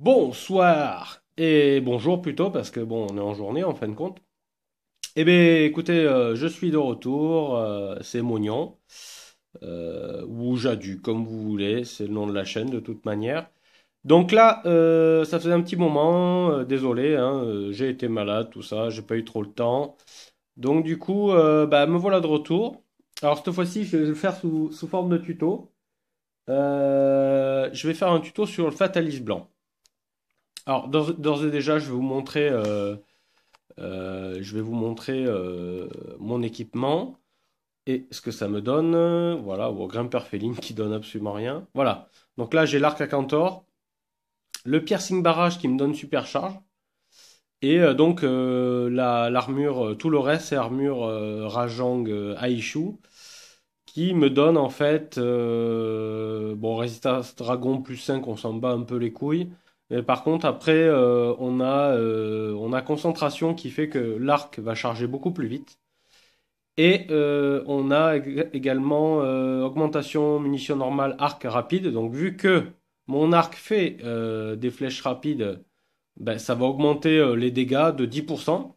Bonsoir et bonjour plutôt parce que bon, on est en journée en fin de compte. Eh bien, écoutez, je suis de retour. C'est Mognon ou Jadu, comme vous voulez. C'est le nom de la chaîne de toute manière. Donc là, ça faisait un petit moment. Désolé, hein, j'ai été malade, tout ça. J'ai pas eu trop le temps. Donc du coup, bah, me voilà de retour. Alors cette fois-ci, je vais le faire sous forme de tuto. Je vais faire un tuto sur le Fatalis blanc. Alors, d'ores et déjà, je vais vous montrer mon équipement et ce que ça me donne. Voilà, ou grimpeur féline qui donne absolument rien. Voilà. Donc là, j'ai l'arc à Cantor, le piercing barrage qui me donne supercharge, et l'armure, tout le reste, c'est armure Rajang Aishu, qui me donne en fait, bon, résistance dragon plus 5, on s'en bat un peu les couilles. Mais par contre, après, on a concentration qui fait que l'arc va charger beaucoup plus vite. Et on a également augmentation munition normale arc rapide. Donc vu que mon arc fait des flèches rapides, ben, ça va augmenter les dégâts de 10%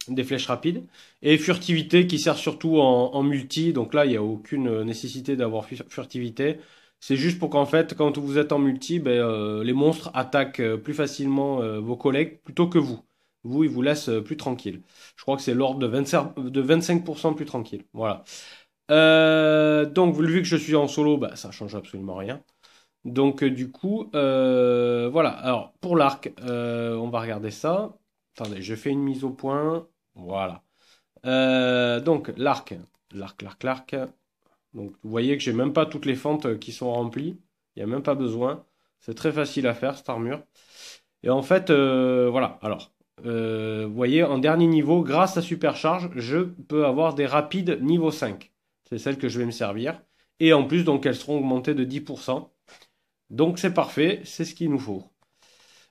des flèches rapides. Et furtivité qui sert surtout en multi. Donc là, il n'y a aucune nécessité d'avoir furtivité. C'est juste pour qu'en fait, quand vous êtes en multi, ben, les monstres attaquent plus facilement vos collègues plutôt que vous. Vous, ils vous laissent plus tranquille. Je crois que c'est l'ordre de 25% plus tranquille. Voilà. Donc, vu que je suis en solo, bah, ça change absolument rien. Donc, du coup, voilà. Alors, pour l'arc, on va regarder ça. Attendez, je fais une mise au point. Voilà. Donc, l'arc. Donc, vous voyez que j'ai même pas toutes les fentes qui sont remplies. Il n'y a même pas besoin. C'est très facile à faire, cette armure. Et en fait, voilà. Alors, vous voyez, en dernier niveau, grâce à Supercharge, je peux avoir des rapides niveau 5. C'est celle que je vais me servir. Et en plus, donc, elles seront augmentées de 10%. Donc, c'est parfait. C'est ce qu'il nous faut.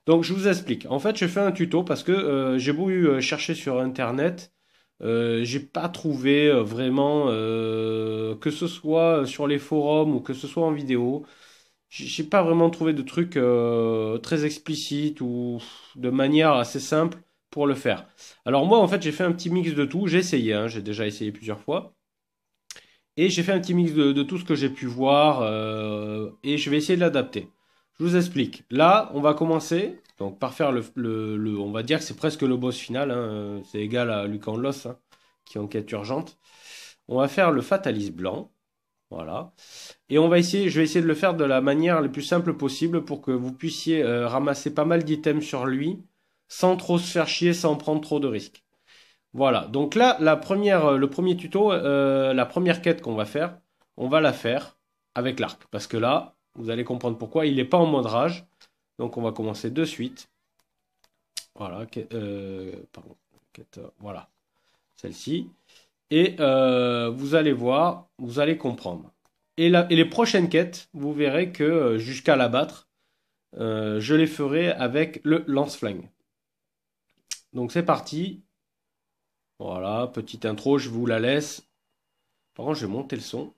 Donc je vous explique. En fait, je fais un tuto parce que j'ai beau chercher sur Internet, j'ai pas trouvé vraiment que ce soit sur les forums ou que ce soit en vidéo, j'ai pas vraiment trouvé de trucs très explicites ou de manière assez simple pour le faire. Alors moi, en fait, j'ai fait un petit mix de tout. J'ai essayé, hein, j'ai déjà essayé plusieurs fois. Et j'ai fait un petit mix de tout ce que j'ai pu voir et je vais essayer de l'adapter. Je vous explique. Là, on va commencer donc par faire on va dire que c'est presque le boss final. Hein, c'est égal à Lucan Loss hein, qui est en quête urgente. On va faire le Fatalis blanc. Voilà. Et je vais essayer de le faire de la manière la plus simple possible pour que vous puissiez ramasser pas mal d'items sur lui sans trop se faire chier, sans prendre trop de risques. Voilà, donc là, le premier tuto, la première quête qu'on va faire, on va la faire avec l'arc. Parce que là, vous allez comprendre pourquoi, il n'est pas en mode rage. Donc on va commencer de suite. Voilà, pardon, voilà, celle-ci. Et vous allez voir, vous allez comprendre. Et les prochaines quêtes, vous verrez que jusqu'à l'abattre, je les ferai avec le lance-flingue. Donc c'est parti. Voilà, petite intro, je vous la laisse. Par contre, je vais monter le son.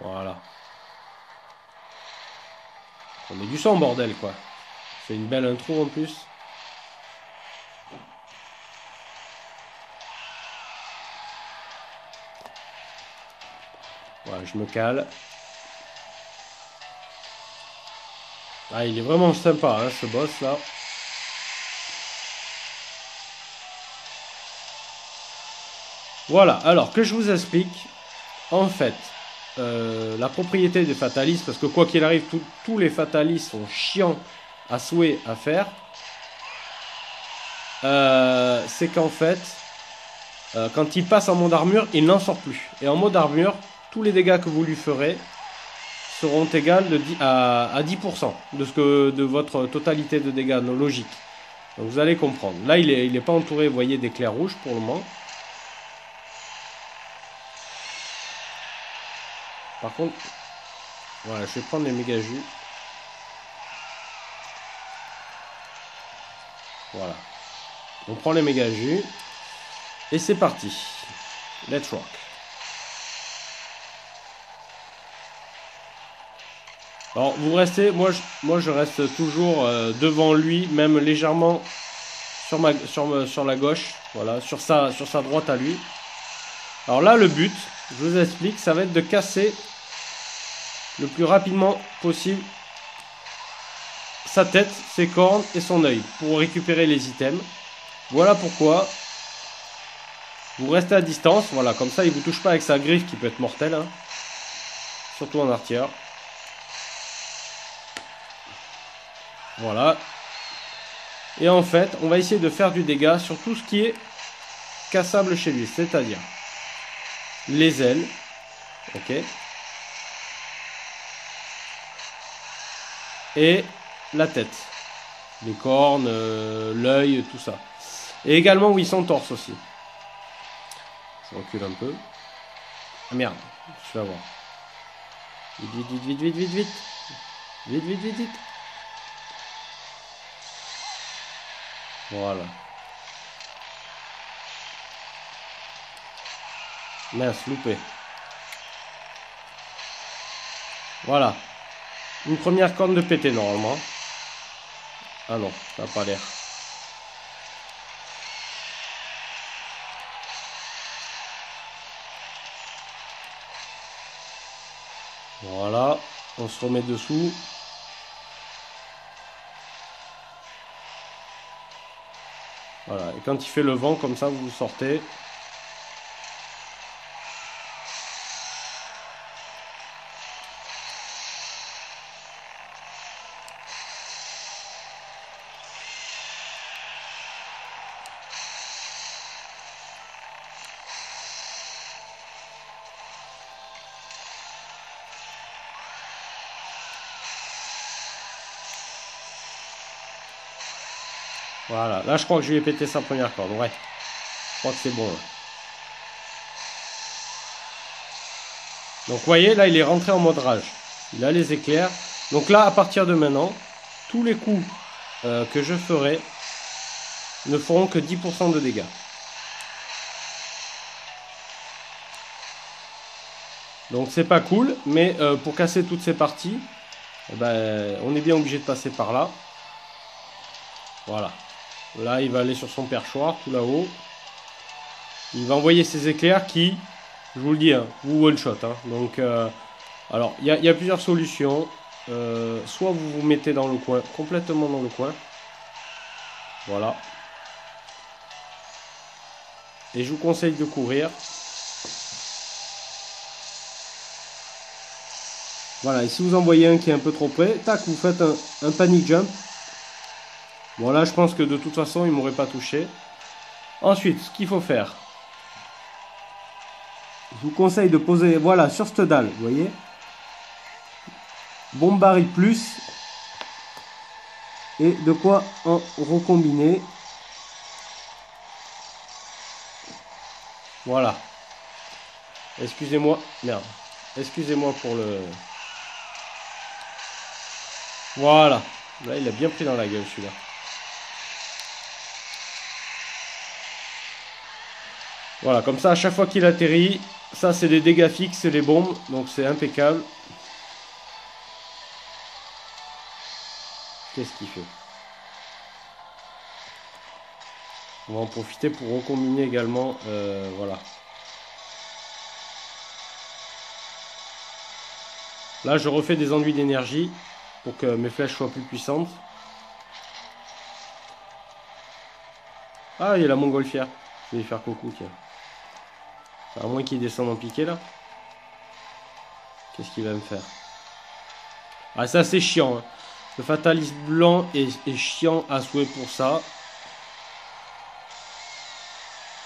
Voilà. On met du son, bordel, quoi. C'est une belle intro en plus. Voilà, je me cale. Ah, il est vraiment sympa, hein, ce boss là. Voilà, alors que je vous explique. En fait, la propriété des fatalistes, parce que quoi qu'il arrive, tous les fatalistes sont chiants à souhait à faire. C'est qu'en fait, quand il passe en mode armure, il n'en sort plus. Et en mode armure, tous les dégâts que vous lui ferez seront égales à 10% de votre totalité de dégâts logiques. Donc vous allez comprendre. Là, il est pas entouré, vous voyez, d'éclairs rouges pour le moment. Par contre, voilà, je vais prendre les méga jus. Voilà. On prend les méga jus. Et c'est parti. Let's rock. Alors vous restez, moi je reste toujours devant lui, même légèrement sur la gauche, voilà, sur sa droite à lui. Alors là le but, je vous explique, ça va être de casser le plus rapidement possible sa tête, ses cornes et son œil pour récupérer les items. Voilà pourquoi vous restez à distance, voilà, comme ça il vous touche pas avec sa griffe qui peut être mortelle, hein, surtout en artilleur. Voilà. Et en fait, on va essayer de faire du dégât sur tout ce qui est cassable chez lui, c'est-à-dire les ailes, ok, et la tête, les cornes, l'œil, tout ça. Et également, oui, son torse aussi. Je recule un peu. Ah merde, je vais avoir. Vite, vite, vite, vite, vite, vite, vite. Vite, vite, vite, vite. Voilà. Mince, loupé. Voilà. Une première corne de pété normalement. Ah non, ça n'a pas l'air. Voilà. On se remet dessous. Voilà. Et quand il fait le vent comme ça, vous sortez. Voilà, là je crois que je lui ai pété sa première corde, ouais. Je crois que c'est bon. Là. Donc vous voyez, là il est rentré en mode rage. Il a les éclairs. Donc là, à partir de maintenant, tous les coups que je ferai ne feront que 10% de dégâts. Donc c'est pas cool, mais pour casser toutes ces parties, eh ben, on est bien obligé de passer par là. Voilà. Là, il va aller sur son perchoir, tout là-haut. Il va envoyer ses éclairs qui, je vous le dis, hein, vous one-shot. Hein. Donc, alors, il y a plusieurs solutions. Soit vous vous mettez dans le coin, complètement dans le coin. Voilà. Et je vous conseille de courir. Voilà, et si vous en voyez un qui est un peu trop près, tac, vous faites un panic jump. Bon, là, je pense que de toute façon, il ne m'aurait pas touché. Ensuite, ce qu'il faut faire, je vous conseille de poser, voilà, sur cette dalle, vous voyez. Bombari plus. Et de quoi en recombiner. Voilà. Excusez-moi. Merde. Excusez-moi pour le... Voilà. Là, il a bien pris dans la gueule, celui-là. Voilà, comme ça, à chaque fois qu'il atterrit, ça, c'est des dégâts fixes, c'est les bombes. Donc, c'est impeccable. Qu'est-ce qu'il fait? On va en profiter pour recombiner également. Voilà. Là, je refais des enduits d'énergie pour que mes flèches soient plus puissantes. Ah, il y a la montgolfière. Je vais lui faire coucou, tiens. À moins qu'il descende en piqué, là. Qu'est-ce qu'il va me faire? Ah, ça, c'est chiant. Hein. Le fataliste blanc est chiant à souhait pour ça.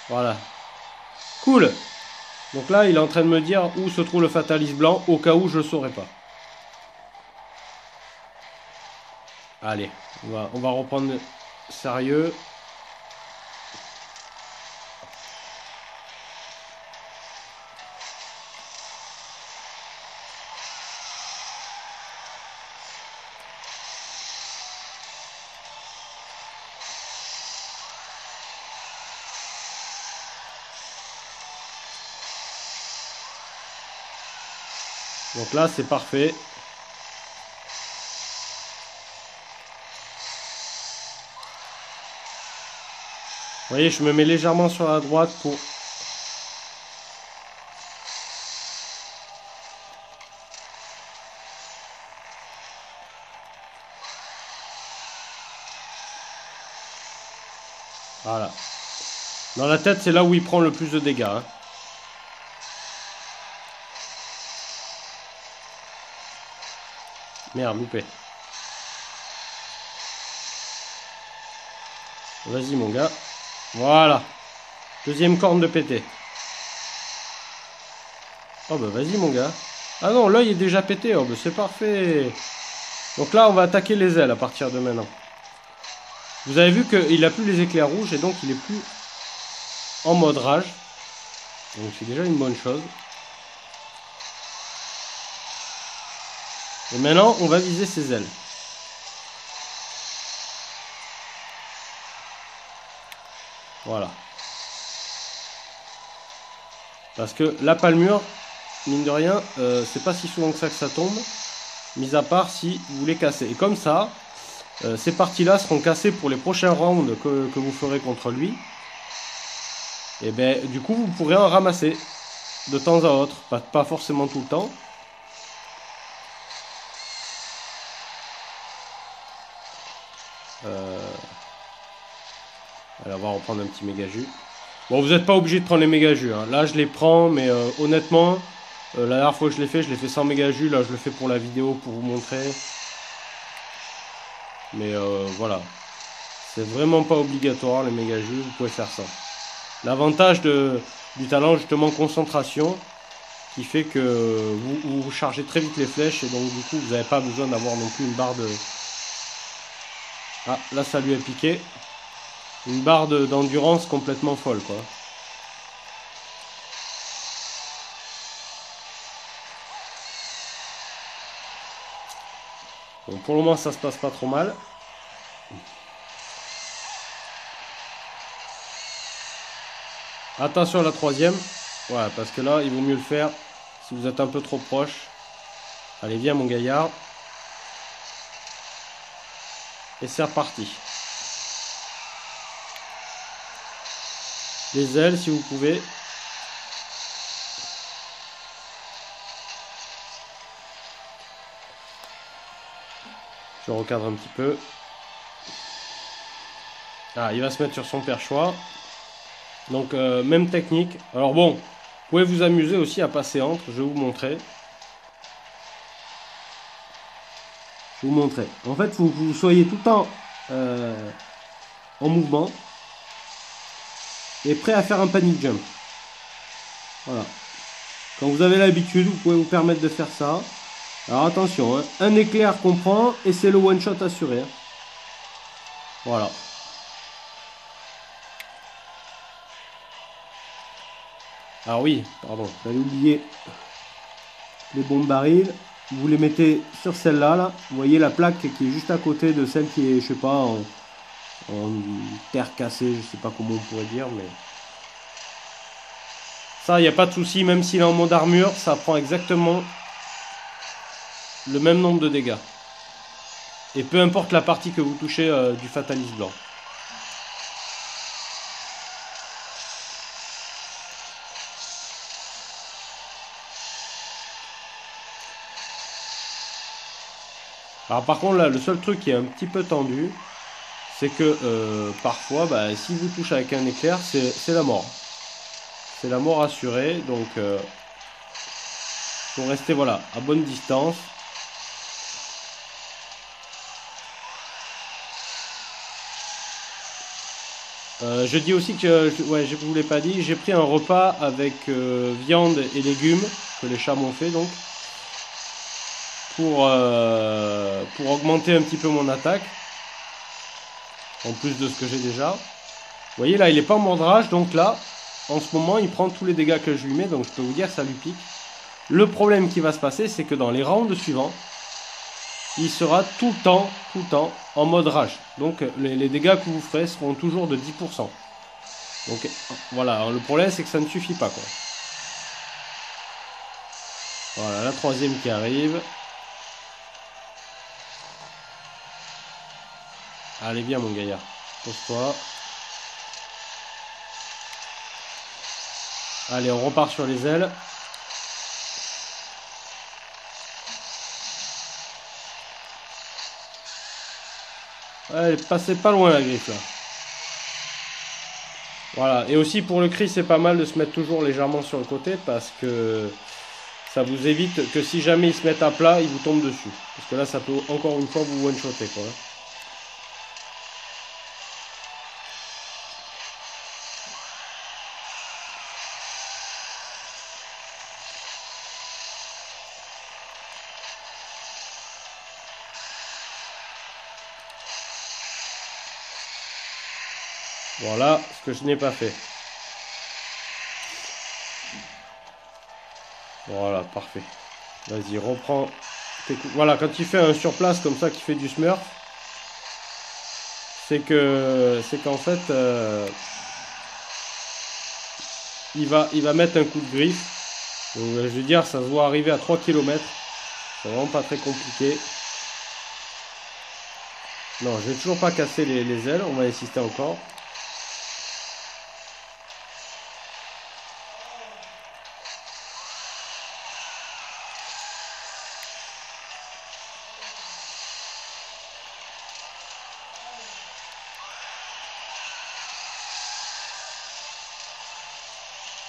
Voilà. Cool. Donc là, il est en train de me dire où se trouve le fataliste blanc, au cas où je ne saurais pas. Allez, on va reprendre sérieux. Donc là, c'est parfait. Vous voyez, je me mets légèrement sur la droite pour... Voilà. Dans la tête, c'est là où il prend le plus de dégâts. Hein. Merde, loupé. Vas-y, mon gars. Voilà. Deuxième corne de pété. Oh bah vas-y, mon gars. Ah non, l'œil est déjà pété. Oh bah c'est parfait. Donc là, on va attaquer les ailes à partir de maintenant. Vous avez vu qu'il n'a plus les éclairs rouges et donc il est plus en mode rage. Donc c'est déjà une bonne chose. Et maintenant, on va viser ses ailes. Voilà. Parce que la palmure, mine de rien, c'est pas si souvent que ça tombe. Mis à part si vous voulez casser. Et comme ça, ces parties-là seront cassées pour les prochains rounds que vous ferez contre lui. Et ben du coup, vous pourrez en ramasser de temps à autre. Pas forcément tout le temps. Alors, on va reprendre un petit méga jus. Bon, vous n'êtes pas obligé de prendre les méga jus. Hein. Là, je les prends, mais honnêtement, la dernière fois que je l'ai fait sans méga jus. Là, je le fais pour la vidéo, pour vous montrer. Mais voilà. C'est vraiment pas obligatoire, les méga jus. Vous pouvez faire ça. L'avantage du talent, justement, concentration, qui fait que vous chargez très vite les flèches. Et donc, du coup, vous n'avez pas besoin d'avoir non plus une barre de... Ah, là, ça lui a piqué. Une barre d'endurance complètement folle, quoi. Bon, pour le moment, ça se passe pas trop mal. Attention à la troisième. Voilà, parce que là, il vaut mieux le faire si vous êtes un peu trop proche. Allez, viens, mon gaillard. Et c'est reparti. Les ailes, si vous pouvez. Je recadre un petit peu. Ah, il va se mettre sur son perchoir. Donc, même technique. Alors bon, vous pouvez vous amuser aussi à passer entre. Je vais vous montrer. Je vais vous montrer. En fait, il faut que vous soyez tout le temps en mouvement. Et prêt à faire un panic jump. Voilà. Quand vous avez l'habitude, vous pouvez vous permettre de faire ça. Alors attention, hein, un éclair qu'on prend et c'est le one shot assuré. Hein. Voilà. Alors oui, pardon, j'avais oublié les bombes barils. Vous les mettez sur celle-là, là. Vous voyez la plaque qui est juste à côté de celle qui est, je sais pas, en terre cassée, je sais pas comment on pourrait dire, mais... Ça, il n'y a pas de souci, même s'il est en mode armure, ça prend exactement le même nombre de dégâts. Et peu importe la partie que vous touchez du Fatalis blanc. Alors par contre là, le seul truc qui est un petit peu tendu, c'est que parfois, bah, si vous touchez avec un éclair, c'est la mort. C'est la mort assurée, donc faut rester voilà, à bonne distance. Je dis aussi que, ouais, je ne vous l'ai pas dit, j'ai pris un repas avec viande et légumes, que les chats m'ont fait donc, pour augmenter un petit peu mon attaque, en plus de ce que j'ai déjà. Vous voyez là, il n'est pas en mode rage, donc là, en ce moment, il prend tous les dégâts que je lui mets, donc je peux vous dire que ça lui pique. Le problème qui va se passer, c'est que dans les rounds suivants, il sera tout le temps en mode rage. Donc les dégâts que vous ferez seront toujours de 10%. Donc voilà, alors, le problème c'est que ça ne suffit pas, quoi. Voilà, la troisième qui arrive. Allez, viens mon gaillard, pose-toi. Allez, on repart sur les ailes. Elle est passée pas loin la griffe là. Voilà, et aussi pour le cri, c'est pas mal de se mettre toujours légèrement sur le côté parce que ça vous évite que si jamais ils se mettent à plat, ils vous tombent dessus. Parce que là, ça peut encore une fois vous one-shotter quoi. Voilà ce que je n'ai pas fait. Voilà, parfait. Vas-y, reprends. Voilà, quand il fait un surplace comme ça, qui fait du smurf, c'est qu'en fait, il va mettre un coup de griffe. Donc, je veux dire, ça se voit arriver à 3 km. C'est vraiment pas très compliqué. Non, je vais toujours pas casser les ailes. On va insister encore.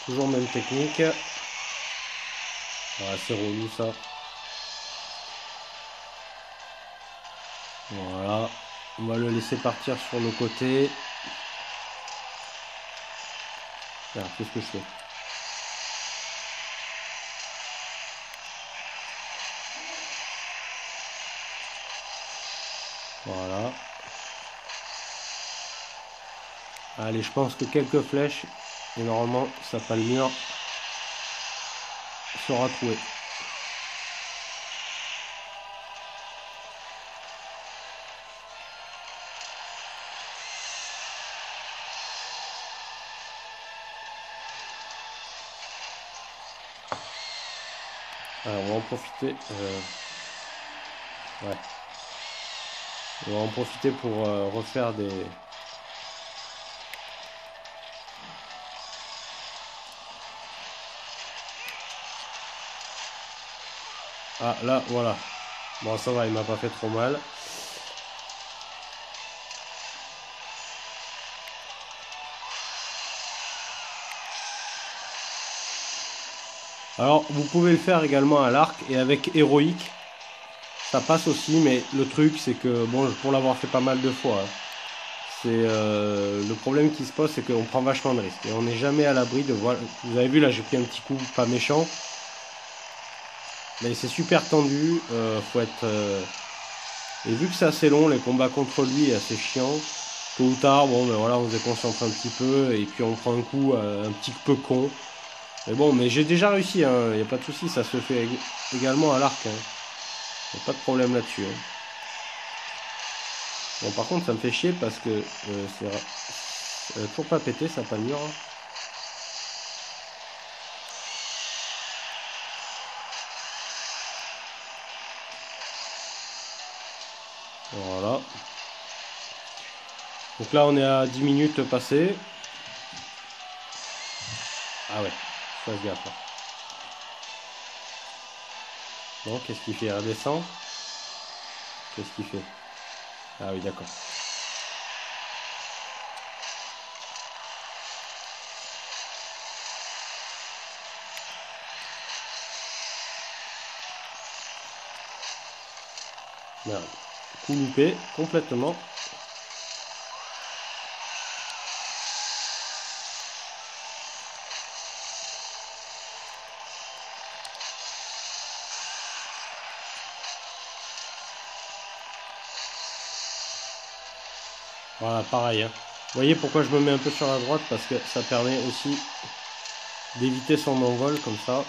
Toujours même technique. Voilà, c'est relou ça. Voilà. On va le laisser partir sur le côté. Regarde, qu'est-ce que je fais? Voilà. Allez, je pense que quelques flèches. Et normalement, ça pas le mur sera troué. Alors, on va en profiter. Ouais. On va en profiter pour refaire des. Ah là, voilà. Bon, ça va, il m'a pas fait trop mal. Alors, vous pouvez le faire également à l'arc et avec héroïque. Ça passe aussi, mais le truc, c'est que, bon, pour l'avoir fait pas mal de fois, hein, c'est le problème qui se pose, c'est qu'on prend vachement de risques. Et on n'est jamais à l'abri de voir. Vous avez vu, là, j'ai pris un petit coup pas méchant. Mais c'est super tendu. Faut être. Et vu que c'est assez long, les combats contre lui est assez chiant. Tôt ou tard, bon, ben voilà, on se déconcentre un petit peu. Et puis on prend un coup un petit peu con. Mais bon, mais j'ai déjà réussi, hein, y a pas de souci, ça se fait également à l'arc. Hein. Y a pas de problème là-dessus. Hein. Bon, par contre, ça me fait chier parce que c'est toujours pas pété, ça n'a pas de mur. Hein. Voilà. Donc là, on est à 10 minutes passées. Ah ouais, fasse gaffe. Bon, qu'est-ce qu'il fait? Il redescend. Qu'est-ce qu'il fait? Ah oui, d'accord. Merde. Coup loupé, complètement. Voilà, pareil. Hein. Vous voyez pourquoi je me mets un peu sur la droite? Parce que ça permet aussi d'éviter son envol comme ça.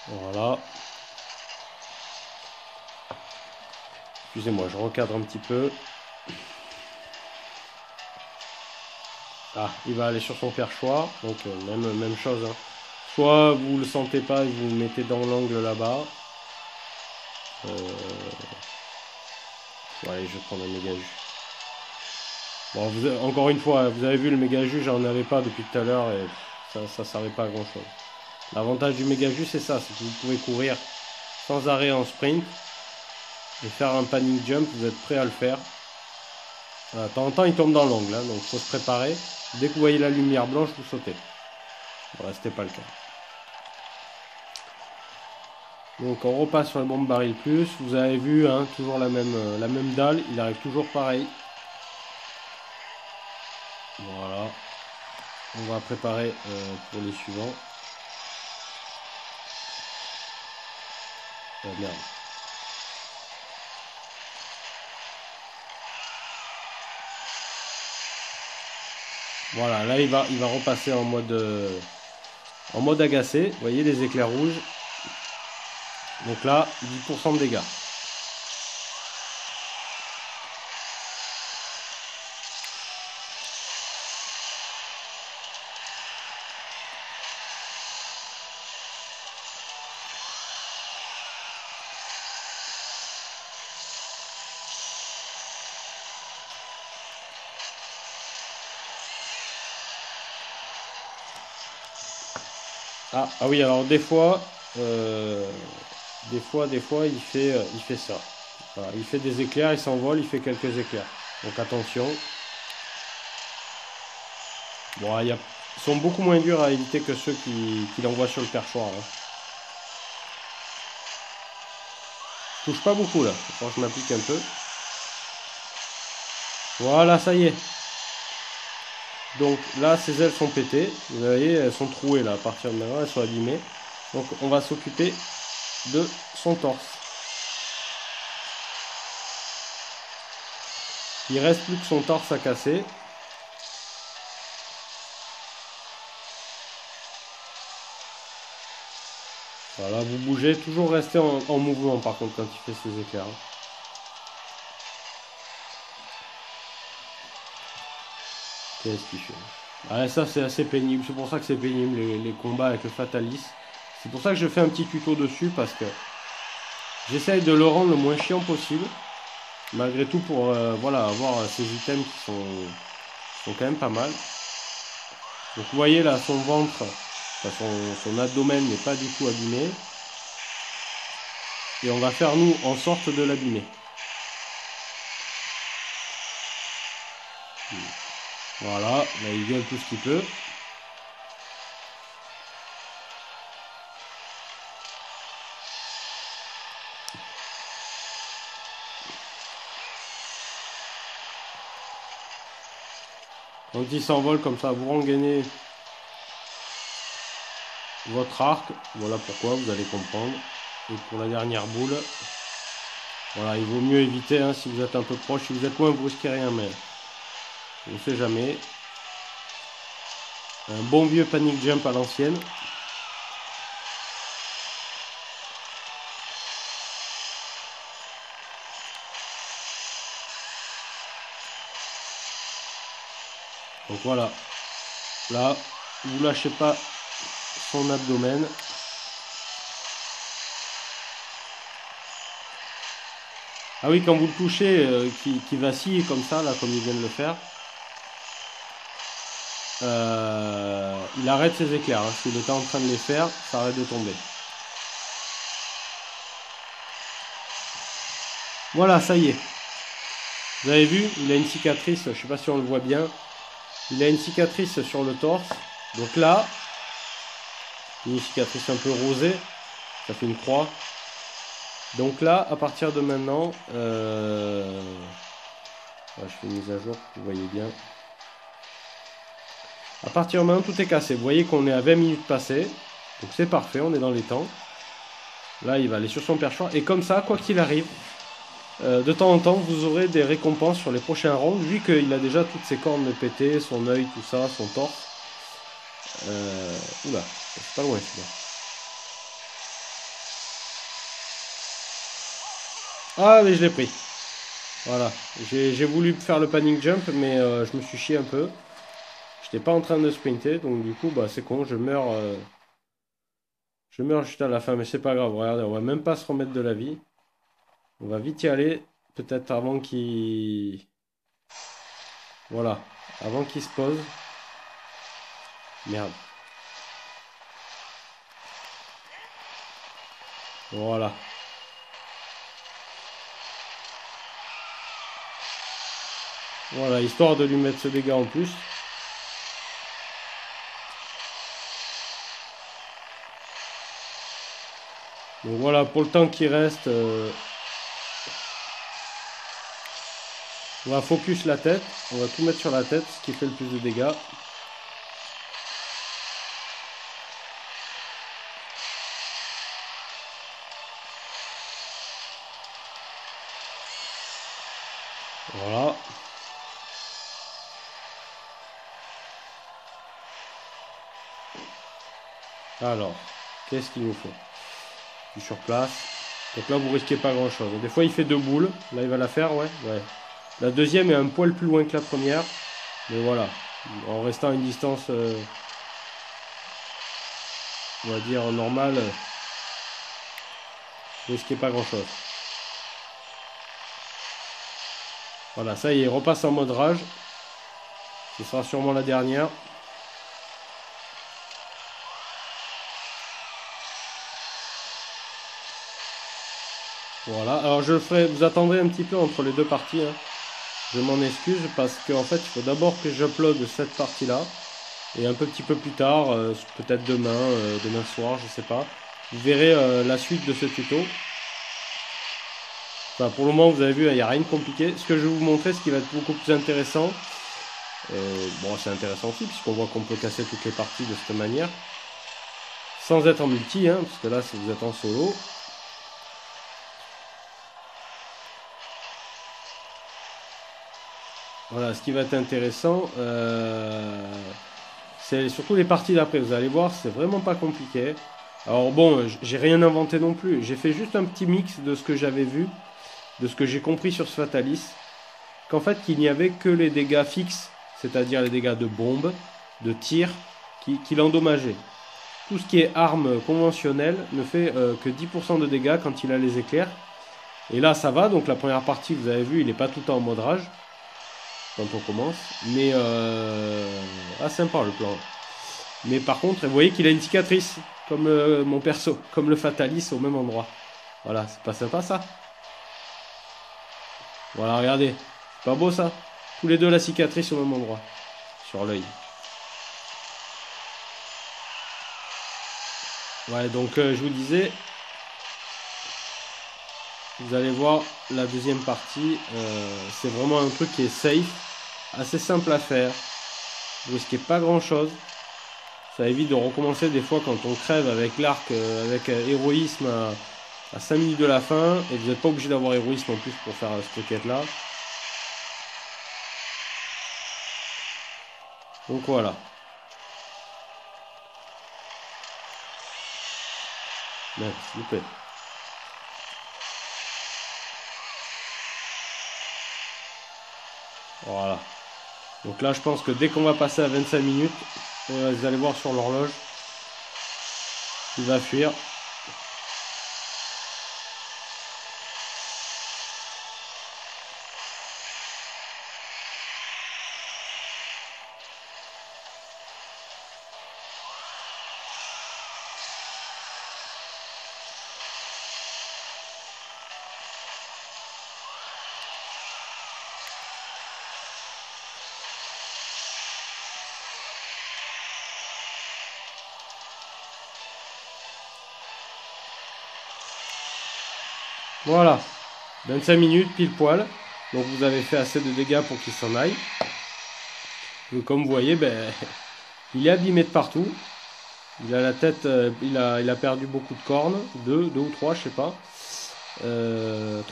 Voilà. Excusez-moi, je recadre un petit peu. Ah, il va aller sur son perchoir. Donc même chose. Hein. Soit vous le sentez pas et vous le mettez dans l'angle là-bas. Ouais, je vais prendre un méga jus. Bon, encore une fois, vous avez vu le méga jus, j'en avais pas depuis tout à l'heure et ça servait pas à grand chose. L'avantage du méga jus, c'est ça, c'est que vous pouvez courir sans arrêt en sprint et faire un panic jump, vous êtes prêt à le faire. Voilà, de temps en temps, il tombe dans l'angle, hein, donc il faut se préparer. Dès que vous voyez la lumière blanche, vous sautez. Voilà, c'était pas le cas. Donc on repasse sur les bombes baril plus. Vous avez vu, hein, toujours la même dalle. Il arrive toujours pareil. Voilà. On va préparer pour les suivants. Oh merde. Voilà, là il va repasser en mode agacé. Vous voyez les éclairs rouges. Donc là, 10% de dégâts. Ah oui, alors des fois, il fait ça. Voilà, il fait des éclairs, il s'envole, il fait quelques éclairs. Donc attention. Bon, ils sont beaucoup moins durs à éviter que ceux qui l'envoient sur le perchoir. Hein. Je touche pas beaucoup là. Il faut que je m'applique un peu. Voilà, ça y est. Donc là, ses ailes sont pétées. Vous voyez, elles sont trouées là. À partir de maintenant, elles sont abîmées. Donc on va s'occuper de son torse. Il reste plus que son torse à casser. Voilà, vous bougez, toujours rester en mouvement par contre quand il fait ses éclairs. Qu'est-ce qu'il fait? Ah, ça c'est assez pénible, c'est pour ça que c'est pénible les combats avec le Fatalis. C'est pour ça que je fais un petit tuto dessus parce que j'essaye de le rendre le moins chiant possible. Malgré tout pour voilà, avoir ces items qui sont quand même pas mal. Donc vous voyez là son ventre, enfin, son abdomen n'est pas du tout abîmé. Et on va faire nous en sorte de l'abîmer. Voilà, là il gueule tout ce qu'il peut. Quand il s'envole comme ça, vous rengainez votre arc. Voilà pourquoi, vous allez comprendre. Et pour la dernière boule, voilà, il vaut mieux éviter hein, si vous êtes un peu proche. Si vous êtes loin, vous risquez rien, mais on ne sait jamais. Un bon vieux panic jump à l'ancienne. Donc voilà, là, vous lâchez pas son abdomen. Ah oui, quand vous le touchez, qui vacille comme ça, là, comme il vient de le faire, il arrête ses éclairs. Hein. S'il était en train de les faire, ça arrête de tomber. Voilà, ça y est. Vous avez vu, il a une cicatrice, je ne sais pas si on le voit bien. Il a une cicatrice sur le torse. Donc là, une cicatrice un peu rosée, ça fait une croix. Donc là, à partir de maintenant, je fais une mise à jour, vous voyez bien. À partir de maintenant, tout est cassé. Vous voyez qu'on est à 20 minutes passées. Donc c'est parfait, on est dans les temps. Là, il va aller sur son perchoir. Et comme ça, quoi qu'il arrive, de temps en temps, vous aurez des récompenses sur les prochains rounds. Vu qu'il a déjà toutes ses cornes pétées, son œil, tout ça, son torse. Oula, c'est pas loin celui-là. Ah, mais je l'ai pris. Voilà. J'ai voulu faire le panic jump, mais je me suis chié un peu. J'étais pas en train de sprinter, donc du coup, bah, c'est con, je meurs juste à la fin, mais c'est pas grave. Regardez, on va même pas se remettre de la vie. On va vite y aller, peut-être avant qu'il Voilà. Avant qu'il se pose. Merde. Voilà. Voilà, histoire de lui mettre ce dégât en plus. Donc voilà, pour le temps qui reste, on va focus la tête. On va tout mettre sur la tête, ce qui fait le plus de dégâts. Voilà. Alors, qu'est-ce qu'il nous faut? Du sur place. Donc là, vous risquez pas grand-chose. Des fois, il fait 2 boules. Là, il va la faire, ouais. La deuxième est un poil plus loin que la première. Mais voilà. En restant à une distance, on va dire, normale, vous risquez pas grand-chose. Voilà, ça y est, il repasse en mode rage. Ce sera sûrement la dernière. Voilà, alors je le ferai, vous attendrez un petit peu entre les deux parties, hein. Je m'en excuse parce qu'en fait il faut d'abord que j'upload cette partie-là. Et un petit peu plus tard, peut-être demain soir, je sais pas. Vous verrez la suite de ce tuto. Enfin, pour le moment vous avez vu, il n'y a rien de compliqué. Ce que je vais vous montrer, ce qui va être beaucoup plus intéressant. Bon, c'est intéressant aussi puisqu'on voit qu'on peut casser toutes les parties de cette manière. Sans être en multi, hein, parce que là si vous êtes en solo. Voilà, ce qui va être intéressant, c'est surtout les parties d'après. Vous allez voir, c'est vraiment pas compliqué. Alors bon, j'ai rien inventé non plus. J'ai fait juste un petit mix de ce que j'avais vu, de ce que j'ai compris sur ce Fatalis. Qu'en fait, qu'il n'y avait que les dégâts fixes, c'est-à-dire les dégâts de bombe, de tir, qui l'endommageaient. Tout ce qui est arme conventionnelle ne fait que 10% de dégâts quand il a les éclairs. Et là, ça va. Donc la première partie, vous avez vu, il n'est pas tout le temps en mode rage quand on commence. Mais sympa le plan. Mais par contre, vous voyez qu'il a une cicatrice, comme mon perso, comme le Fatalis au même endroit. Voilà, c'est pas sympa ça. Voilà, regardez. C'est pas beau ça? Tous les deux la cicatrice au même endroit. Sur l'œil. Ouais, donc je vous disais, vous allez voir la deuxième partie. C'est vraiment un truc qui est safe, assez simple à faire. Vous risquez pas grand chose. Ça évite de recommencer des fois quand on crève avec l'arc, avec héroïsme à 5 minutes de la fin. Et vous n'êtes pas obligé d'avoir héroïsme en plus pour faire cette quête là. Donc voilà. Merde, s'il vous plaît. Voilà. Donc là, je pense que dès qu'on va passer à 25 minutes, vous allez voir sur l'horloge, il va fuir. Voilà. 25 minutes, pile poil. Donc vous avez fait assez de dégâts pour qu'il s'en aille. Donc, comme vous voyez, ben, il est abîmé de partout. Il a la tête, il a perdu beaucoup de cornes. Deux ou trois, je sais pas.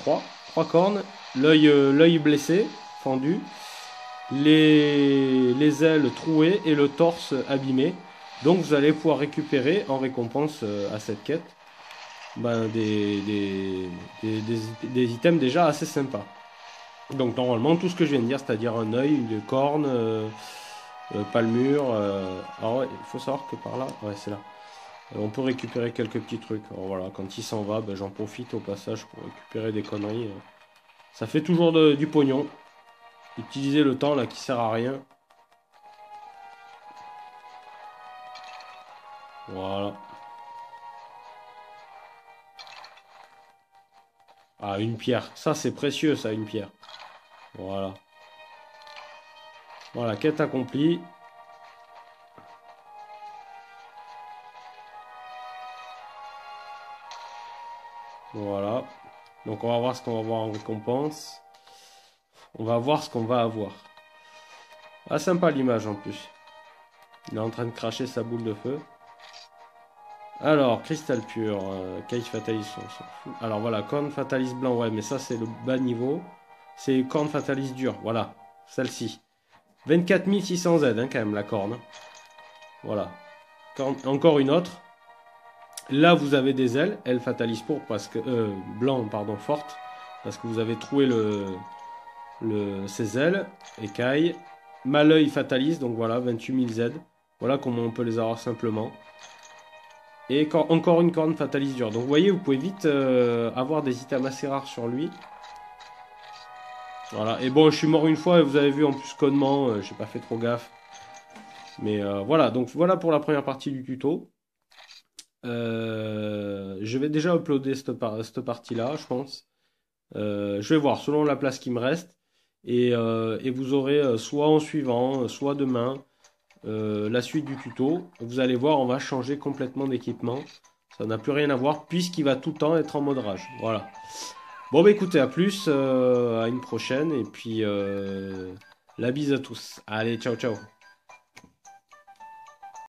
Trois cornes. L'œil blessé, fendu. Les ailes trouées et le torse abîmé. Donc vous allez pouvoir récupérer en récompense à cette quête ben, des items déjà assez sympas. Donc normalement tout ce que je viens de dire, c'est-à-dire un œil, une corne, palmure. Alors ouais, il faut savoir que par là, ouais c'est là. On peut récupérer quelques petits trucs. Alors voilà, quand il s'en va, ben, j'en profite au passage pour récupérer des conneries. Ça fait toujours du pognon. Utiliser le temps là qui sert à rien. Voilà. Ah, une pierre. Ça, c'est précieux, ça, une pierre. Voilà. Voilà, quête accomplie. Voilà. Donc, on va voir ce qu'on va avoir en récompense. On va voir ce qu'on va avoir. Ah, sympa l'image en plus. Il est en train de cracher sa boule de feu. Alors, cristal pur, Cage Fatalis, on s'en fout. Alors voilà, corne Fatalis blanc, ouais, mais ça c'est le bas niveau. C'est corne Fatalis dur, voilà, celle-ci. 24 600 Z, hein, quand même, la corne. Voilà. Encore une autre. Là, vous avez des ailes, ailes Fatalis pourpre, parce que, blanc, pardon, forte, parce que vous avez trouvé ces ailes, écailles. Malœil Fatalis, donc voilà, 28 000 Z. Voilà comment on peut les avoir simplement. Et encore une corne Fatalis dure. Donc vous voyez, vous pouvez vite avoir des items assez rares sur lui. Voilà. Et bon, je suis mort une fois et vous avez vu en plus connement, j'ai pas fait trop gaffe. Mais voilà, donc voilà pour la première partie du tuto. Je vais déjà uploader cette partie-là, je pense. Je vais voir selon la place qui me reste. Et vous aurez soit en suivant, soit demain, la suite du tuto. Vous allez voir, on va changer complètement d'équipement. Ça n'a plus rien à voir puisqu'il va tout le temps être en mode rage. Voilà. Bon bah écoutez, à plus, à une prochaine. Et puis la bise à tous. Allez, ciao ciao.